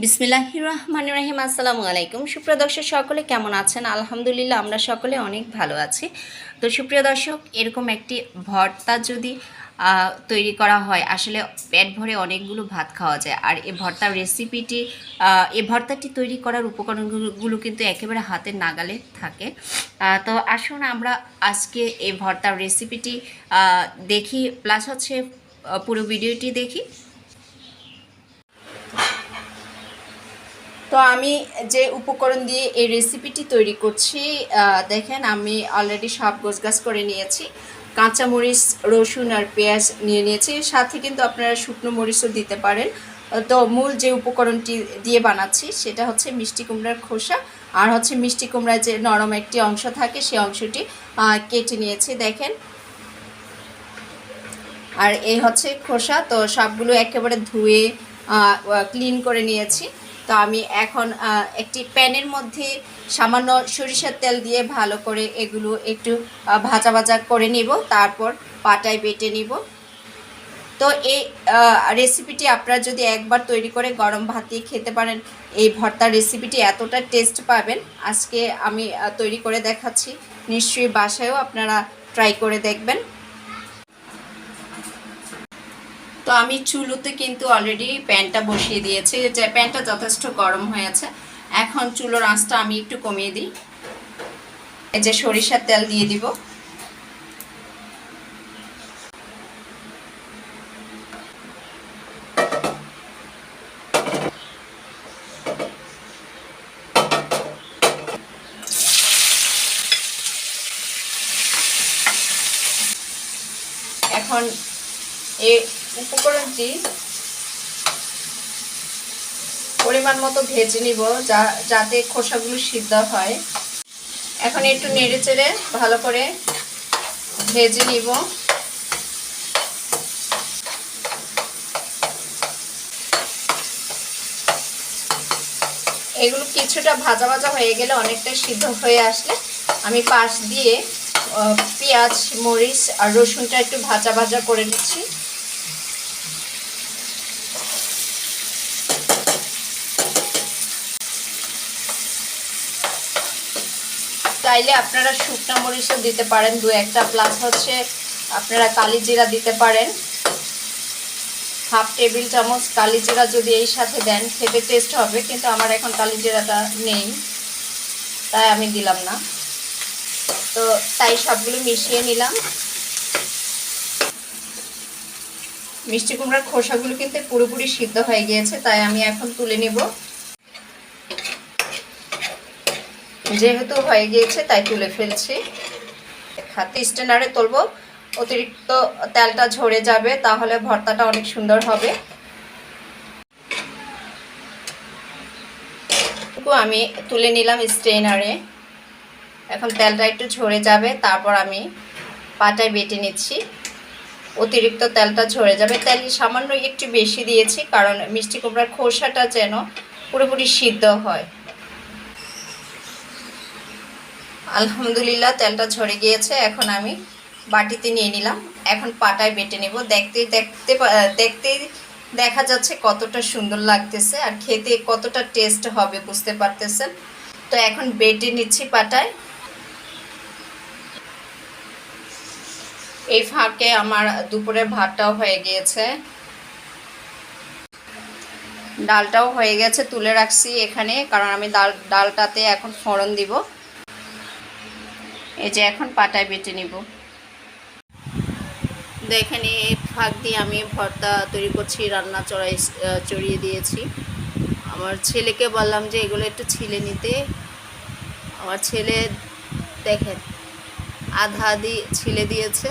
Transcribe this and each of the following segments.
বিসমিল্লাহির রহমানির রহিম। আসসালামু আলাইকুম। সুপ্রিয় দর্শক সকলে কেমন আছেন? আলহামদুলিল্লাহ আমরা সকলে অনেক ভালো আছি। তো সুপ্রিয় দর্শক, এরকম একটি ভর্তা যদি তৈরি করা হয়, আসলে পেট ভরে অনেকগুলো ভাত খাওয়া যায়। আর এই ভর্তাটি তৈরি করার উপকরণগুলো কিন্তু একেবারে হাতের নাগালে থাকে। তো আসুন আমরা আজকে এই ভর্তার রেসিপিটি দেখি, প্লাস হচ্ছে পুরো ভিডিওটি দেখি। তো আমি যে উপকরণ দিয়ে এই রেসিপিটি তৈরি করছি, দেখেন আমি অলরেডি সব গোছগাছ করে নিয়েছি। কাঁচামরিচ, রসুন আর পেঁয়াজ নিয়ে নিয়েছি, সাথে কিন্তু আপনারা শুকনো মরিচও দিতে পারেন। তো মূল যে উপকরণটি দিয়ে বানাচ্ছি সেটা হচ্ছে মিষ্টি কুমড়ার খোসা, আর হচ্ছে মিষ্টি কুমড়ার যে নরম একটি অংশ থাকে সেই অংশটি কেটে নিয়েছি দেখেন। আর এই হচ্ছে খোসা। তো সবগুলো একেবারে ধুয়ে ক্লিন করে নিয়েছি। তো আমি এখন একটি প্যানের মধ্যে সামান্য সরিষার তেল দিয়ে ভালো করে এগুলো একটু ভাজা ভাজা করে নিব, তারপর পাটায় বেটে নিব। তো এই রেসিপিটি আপনারা যদি একবার তৈরি করে গরম ভাত দিয়ে খেতে পারেন, এই ভর্তার রেসিপিটি এতটা টেস্ট পাবেন। আজকে আমি তৈরি করে দেখাচ্ছি, নিশ্চয়ই বাসায়ও আপনারা ট্রাই করে দেখবেন। তো আমি চুলোতে কিন্তু অলরেডি প্যানটা বসিয়ে দিয়েছি, যে প্যানটা যথেষ্ট গরম হয়ে আছে। এখন চুলোর আঁচটা আমি একটু কমিয়ে দিই। এই যে সরিষার তেল দিয়ে দিব। এখন এই উপকরণটি পরিমাণ মতো ভেজে নিব, যাতে খোসাগুলো সিদ্ধ হয়। এখন একটু নেড়ে চেড়ে ভালো করে ভেজে নিব। এগুলো কিছুটা ভাজা ভাজা হয়ে গেলে, অনেকটা সিদ্ধ হয়ে আসলে আমি পাশ দিয়ে পেঁয়াজ, মরিচ আর রসুনটা একটু ভাজা ভাজা করে নিচ্ছি। চাইলে আপনারা শুকনো মরিচও দিতে পারেন দু একটা, প্লাস হচ্ছে আপনারা কালি জিরা দিতে পারেন। হাফ টেবিল চামচ কালি জিরা যদি এই সাথে দেন খেতে টেস্ট হবে, কিন্তু আমার এখন কালি জিরাটা নেই, তাই আমি দিলাম না। তো তাই সবগুলো মিশিয়ে নিলাম। মিষ্টি কুমড়ার খোসাগুলো কিন্তু পুরোপুরি সিদ্ধ হয়ে গিয়েছে, তাই আমি এখন তুলে নেব। যেহেতু হয়ে গিয়েছে তাই তুলে ফেলছি। হাতে স্ট্যান্ডারে তুলবো, অতিরিক্ত তেলটা ঝরে যাবে, তাহলে ভর্তাটা অনেক সুন্দর হবে। আমি তুলে নিলাম স্ট্রেনারে। এখন তেলটা একটু ঝরে যাবে, তারপর আমি পাটায় বেটে নিচ্ছি। অতিরিক্ত তেলটা ঝরে যাবে। তেল সামান্য একটু বেশি দিয়েছি, কারণ মিষ্টি কুমড়ার খোসাটা যেন পুরোপুরি সিদ্ধ হয়। আলহামদুলিল্লাহ তেলটা ঝরে গিয়েছে। এখন আমি বাটিতে নিয়ে নিলাম। এখন পাটায় বেটে নেব। দেখতে দেখা যাচ্ছে কতটা সুন্দর লাগতেছে, আর খেতে কতটা টেস্ট হবে বুঝতে পারতেছেন। তো এখন বেটে নিচ্ছি পাটায়। এই ফাঁকে আমার দুপুরের ভাতটাও হয়ে গিয়েছে, ডালটাও হয়ে গেছে, তুলে রাখছি এখানে, কারণ আমি ডালটাতে এখন ফোড়ন দিব। এই যে এখন পাটায় বেটে নিব। দেখেন এই ফাঁক দিয়ে আমি ভর্তা তৈরি করছি, রান্না চড়িয়ে দিয়েছি। আমার ছেলেকে বললাম যে এগুলো একটু ছিলে নিতে। আমার ছেলে দেখেন আধা আধি ছিলে দিয়েছে,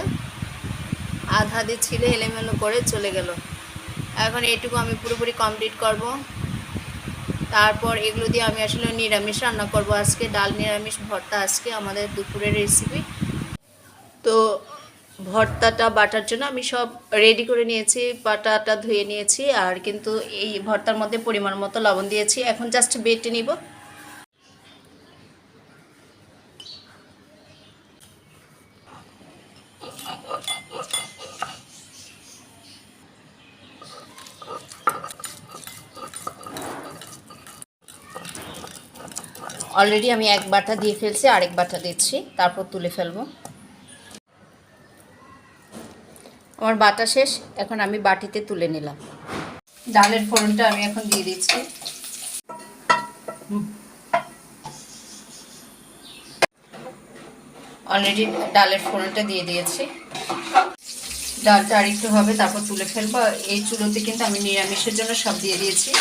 আধা আধি ছিলে এলোমেলো করে চলে গেল। এখন এইটুকু আমি পুরোপুরি কমপ্লিট করব। তারপর এগুলো দিয়ে আমি আসলে নিরামিষ রান্না করব আজকে। ডাল নিরামিষ ভর্তা আজকে আমাদের দুপুরের রেসিপি। তো ভর্তাটা বাটার জন্য আমি সব রেডি করে নিয়েছি, পাটাটা ধুয়ে নিয়েছি, আর কিন্তু এই ভর্তার মধ্যে পরিমাণ মতো লবণ দিয়েছি। এখন জাস্ট বেটে নিব। অলরেডি আমি এক বাটা দিয়ে ফেলছি, আরেক বাটা দিচ্ছি, তারপর তুলে ফেলবো। আমার বাটা শেষ, এখন আমি বাটিতে তুলে নিলাম। ডালের ফোড়নটা আমি এখন দিয়ে দিচ্ছি। অলরেডি ডালের ফোড়নটা দিয়ে দিয়েছি। ডালটা আর একটু হবে, তারপর তুলে ফেলবো। এই চুলোতে কিন্তু আমি নিরামিষের জন্য সব দিয়ে দিয়েছি।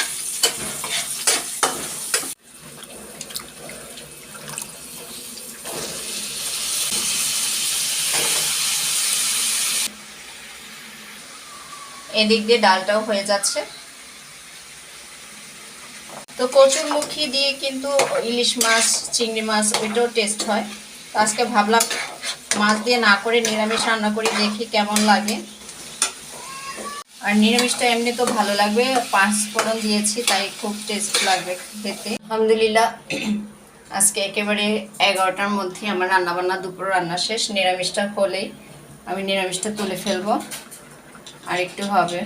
এদিক দিয়ে ডালটাও হয়ে যাচ্ছে। তো কচুরমুখী দিয়ে কিন্তু ইলিশ মাছ, চিংড়ি মাছ ওইটাও টেস্ট হয়। তো আজকে ভাবলাম মাছ দিয়ে না করে নিরামিষ রান্না করি, দেখি কেমন লাগে। আর নিরামিষটা এমনি তো ভালো লাগবে, 5 ফোড়ন দিয়েছি তাই খুব টেস্ট লাগবে খেতে। আলহামদুলিল্লাহ, আজকে একেবারে 11টার মধ্যে আমার রান্নাবান্না, দুপুর রান্না শেষ। নিরামিষটা হলেই আমি নিরামিষটা তুলে ফেলবো, আর একটু হবে।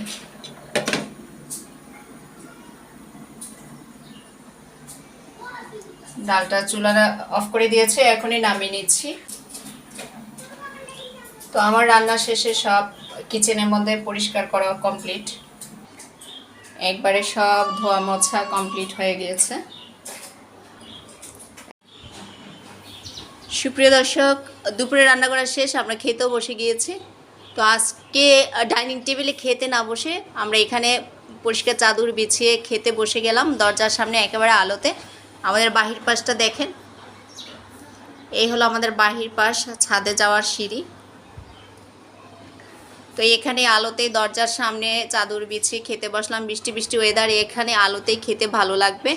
ডালটা চুলাটা অফ করে দিয়েছে, এখনই নামিয়ে নিচ্ছি। তো আমার রান্না শেষে সব কিচেনের মধ্যে পরিষ্কার করা কমপ্লিট, একবারে সব ধোয়া মোছা কমপ্লিট হয়ে গিয়েছে। সুপ্রিয় দর্শক, দুপুরে রান্না করা শেষ, আমরা খেতেও বসে গিয়েছি। তো আজকে ডাইনিং টেবিলে খেতে না বসে আমরা এখানে পরিষ্কার চাদর বিছিয়ে খেতে বসে গেলাম, দরজার সামনে একেবারে আলোতে। আমাদের বাহির পাশটা দেখেন, এই হলো আমাদের বাহির পাশ, ছাদে যাওয়ার সিঁড়ি। তো এখানে আলোতেই দরজার সামনে চাদর বিছিয়ে খেতে বসলাম। বৃষ্টি বৃষ্টি ওয়েদার, এখানে আলোতেই খেতে ভালো লাগবে,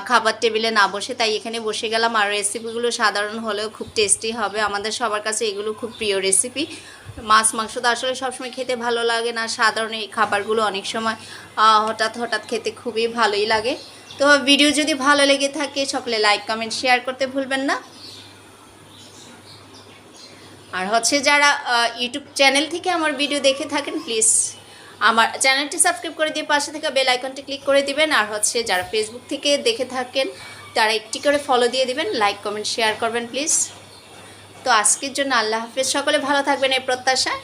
খাবার টেবিলে না বসে, তাই এখানে বসে গেলাম। আর রেসিপিগুলো সাধারণ হলেও খুব টেস্টি হবে, আমাদের সবার কাছে এগুলো খুব প্রিয় রেসিপি। মাছ মাংস তো আসলে সবসময় খেতে ভালো লাগে না, সাধারণ এই খাবারগুলো অনেক সময় হঠাৎ হঠাৎ খেতে খুবই ভালোই লাগে। তো ভিডিও যদি ভালো লেগে থাকে সকলে লাইক কমেন্ট শেয়ার করতে ভুলবেন না। আর হচ্ছে যারা ইউটিউব চ্যানেল থেকে আমার ভিডিও দেখে থাকেন, প্লিজ আমার চ্যানেলটি সাবস্ক্রাইব করে দিয়ে পাশে থেকে বেল আইকনটি ক্লিক করে দিবেন। আর হচ্ছে যারা ফেসবুক থেকে দেখে থাকেন তারা একটি করে ফলো দিয়ে দিবেন, লাইক কমেন্ট শেয়ার করবেন প্লিজ। তো আজকের জন্য আল্লাহ হাফেজ, সকলে ভালো থাকবেন এই প্রত্যাশায়।